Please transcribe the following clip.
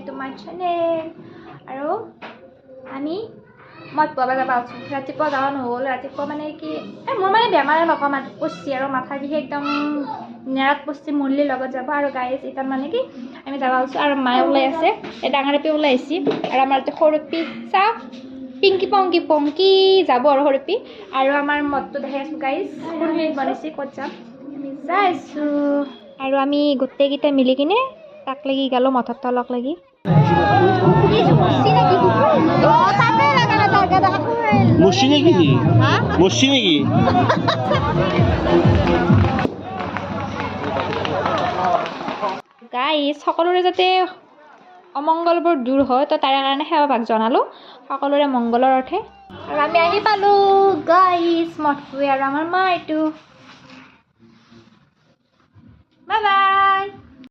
to my channel আৰু আমি মদ পাব যাব আছোঁ ৰাতিপুৱা যাব নহ'ল ৰাতিপুৱা মানে কি মোৰ মানে বেমাৰে অকণমান পচি আৰু মাথা বিষ একদম নেৰাত পচি মুৰলিৰ লগত যাব আৰু গাইজ এতিয়া মানে কি আমি যাব আছোঁ আৰু মায়ে ওলাই আছে এই ডাঙৰ পি ওলাই আহিছে আৰু আমাৰ ইয়াতে সৰু পি চাওক পিংকি পংকি পংকি যাব আৰু সৰু পি আৰু আমাৰ মদটো দেখাই আছোঁ গাইজ কোনখিনিত বনাইছে ক'ত যাম আমি যাইছোঁ আৰু আমি গোটেইকেইটা মিলি কিনে তাক লাগি গ'লোঁ মঠৰ তলক লাগি গাইজ সকলোৰে যাতে অমংগলবোৰ দূৰ হয় তো তাৰে কাৰণে সেৱাভাগ জনালোঁ সকলোৰে মংগলৰ অৰ্থে আৰু আমি আহি পালোঁ গাইজ মঠটোৱে আৰু আমাৰ মা এইটো বাই বাই